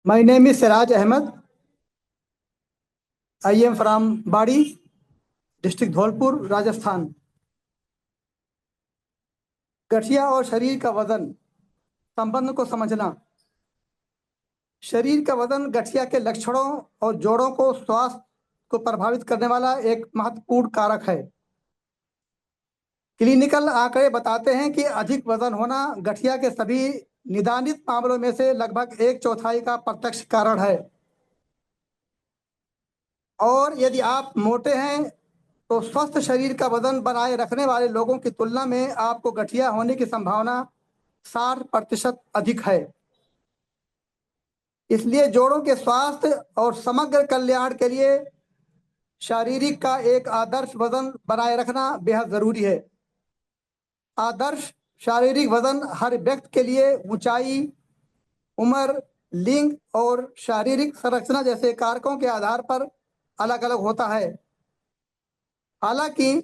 My name is Siraj Ahmed. I am from Badi, district Dholpur, Rajasthan. गठिया और शरीर का वजन संबंध को समझना। शरीर का वजन गठिया के लक्षणों और जोड़ों को स्वास्थ्य को प्रभावित करने वाला एक महत्वपूर्ण कारक है। क्लिनिकल आंकड़े बताते हैं कि अधिक वजन होना गठिया के सभी निदानित मामलों में से लगभग एक चौथाई का प्रत्यक्ष कारण है। और यदि आप मोटे हैं तो स्वस्थ शरीर का वजन बनाए रखने वाले लोगों की तुलना में आपको गठिया होने की संभावना 60% अधिक है। इसलिए जोड़ों के स्वास्थ्य और समग्र कल्याण के लिए शारीरिक का एक आदर्श वजन बनाए रखना बेहद जरूरी है। आदर्श शारीरिक वजन हर व्यक्ति के लिए ऊंचाई, उम्र, लिंग और शारीरिक संरचना जैसे कारकों के आधार पर अलग अलग होता है। हालांकि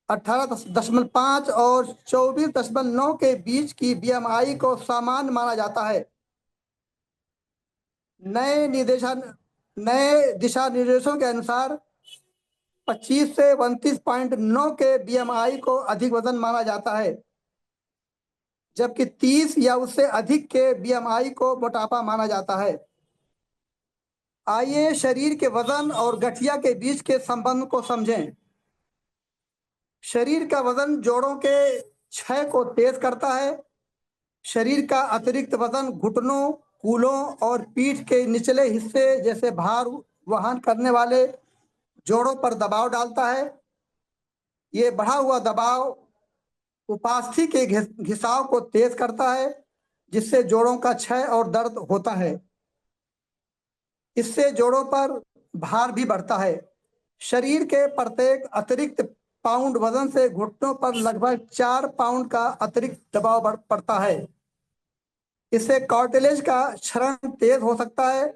18.5 और 24.9 के बीच की बीएमआई को सामान्य माना जाता है। नए दिशा निर्देशों के अनुसार 25 से 29.9 के बीएमआई को अधिक वजन माना जाता है, जबकि 30 या उससे अधिक के बीएमआई को मोटापा माना जाता है। आइए शरीर के वजन और गठिया के बीच के संबंध को समझें। शरीर का वजन जोड़ों के क्षय को तेज करता है। शरीर का अतिरिक्त वजन घुटनों, कूल्हों और पीठ के निचले हिस्से जैसे भार वहन करने वाले जोड़ों पर दबाव डालता है। ये बढ़ा हुआ दबाव उपास्थि के घिसाव को तेज करता है, जिससे जोड़ों का क्षय और दर्द होता है। इससे जोड़ों पर भार भी बढ़ता है। शरीर के प्रत्येक अतिरिक्त पाउंड वजन से घुटनों पर लगभग 4 पाउंड का अतिरिक्त दबाव पड़ता है। इससे कार्टिलेज का क्षरण तेज हो सकता है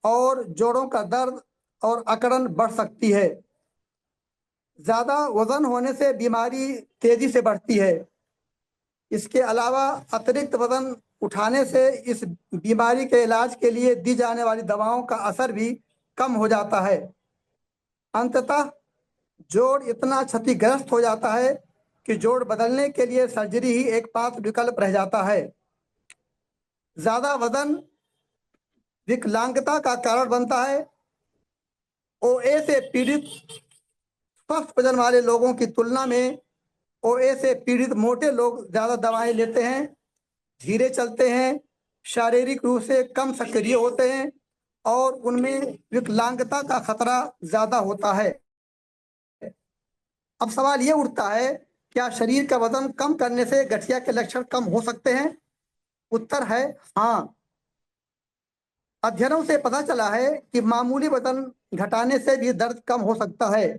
और जोड़ों का दर्द और अकड़न बढ़ सकती है। ज्यादा वजन होने से बीमारी तेजी से बढ़ती है। इसके अलावा अतिरिक्त वजन उठाने से इस बीमारी के इलाज के लिए दी जाने वाली दवाओं का असर भी कम हो जाता है। अंततः जोड़ इतना क्षतिग्रस्त हो जाता है कि जोड़ बदलने के लिए सर्जरी ही एकमात्र विकल्प रह जाता है। ज्यादा वजन विकलांगता का कारण बनता है। ओए से पीड़ित स्वस्थ वजन वाले लोगों की तुलना में ओए से पीड़ित मोटे लोग ज्यादा दवाएं लेते हैं, धीरे चलते हैं, शारीरिक रूप से कम सक्रिय होते हैं और उनमें विकलांगता का खतरा ज्यादा होता है। अब सवाल ये उठता है, क्या शरीर का वजन कम करने से गठिया के लक्षण कम हो सकते हैं? उत्तर है हाँ। अध्ययनों से पता चला है कि मामूली वजन घटाने से भी दर्द कम हो सकता है,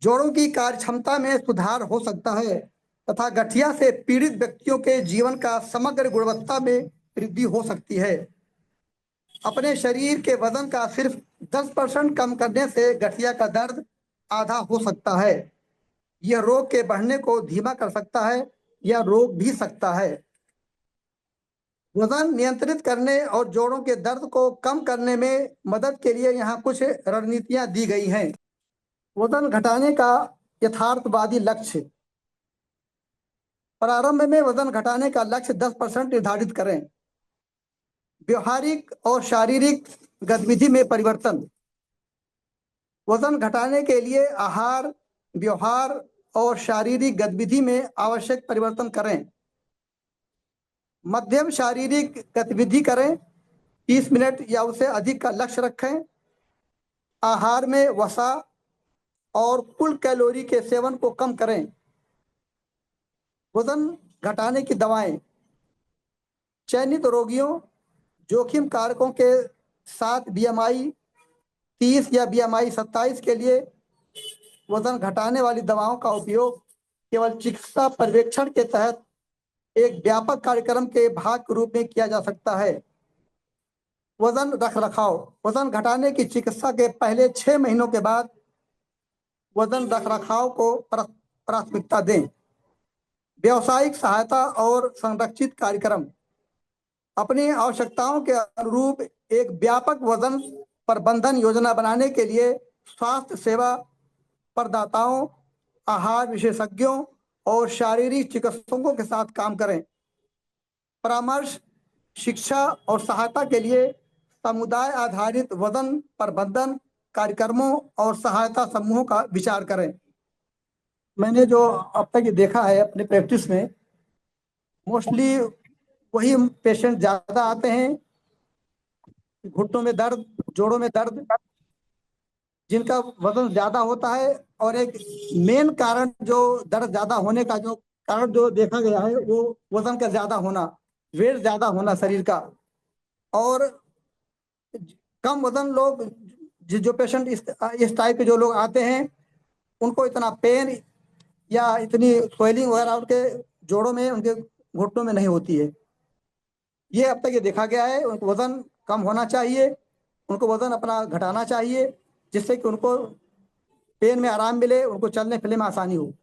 जोड़ों की कार्यक्षमता में सुधार हो सकता है तथा गठिया से पीड़ित व्यक्तियों के जीवन का समग्र गुणवत्ता में वृद्धि हो सकती है। अपने शरीर के वजन का सिर्फ 10% कम करने से गठिया का दर्द आधा हो सकता है। यह रोग के बढ़ने को धीमा कर सकता है या रोक भी सकता है। वजन नियंत्रित करने और जोड़ों के दर्द को कम करने में मदद के लिए यहाँ कुछ रणनीतियां दी गई हैं। वजन घटाने का यथार्थवादी लक्ष्य। प्रारंभ में वजन घटाने का लक्ष्य 10% निर्धारित करें। व्यवहारिक और शारीरिक गतिविधि में परिवर्तन। वजन घटाने के लिए आहार, व्यवहार और शारीरिक गतिविधि में आवश्यक परिवर्तन करें। मध्यम शारीरिक गतिविधि करें, 30 मिनट या उससे अधिक का लक्ष्य रखें। आहार में वसा और कुल कैलोरी के सेवन को कम करें। वजन घटाने की दवाएं। चयनित रोगियों, जोखिम कारकों के साथ बीएमआई 30 या बीएमआई 27 के लिए वजन घटाने वाली दवाओं का उपयोग केवल चिकित्सा पर्यवेक्षण के तहत एक व्यापक कार्यक्रम के भाग के रूप में किया जा सकता है। वजन रख रखाव। वजन घटाने की चिकित्सा के पहले 6 महीनों के बाद वजन रख रखाव को प्राथमिकता दें। व्यावसायिक सहायता और संरक्षित कार्यक्रम। अपनी आवश्यकताओं के अनुरूप एक व्यापक वजन प्रबंधन योजना बनाने के लिए स्वास्थ्य सेवा प्रदाताओं, आहार विशेषज्ञों और शारीरिक चिकित्सकों के साथ काम करें। परामर्श, शिक्षा और सहायता के लिए समुदाय आधारित वजन प्रबंधन कार्यक्रमों और सहायता समूहों का विचार करें। मैंने जो अब तक ये देखा है अपने प्रैक्टिस में, मोस्टली वही पेशेंट ज़्यादा आते हैं, घुटनों में दर्द, जोड़ों में दर्द, जिनका वजन ज़्यादा होता है। और एक मेन कारण जो दर्द ज़्यादा होने का जो कारण जो देखा गया है वो वजन का ज़्यादा होना, वेट ज़्यादा होना शरीर का। और कम वजन लोग जो पेशेंट इस टाइप के जो लोग आते हैं, उनको इतना पेन या इतनी स्वेलिंग वगैरह उनके जोड़ों में, उनके घुटनों में नहीं होती है। ये अब तक ये देखा गया है। उनको वजन कम होना चाहिए, उनको वजन अपना घटाना चाहिए, जिससे कि उनको पेन में आराम मिले, उनको चलने फिरने में आसानी हो।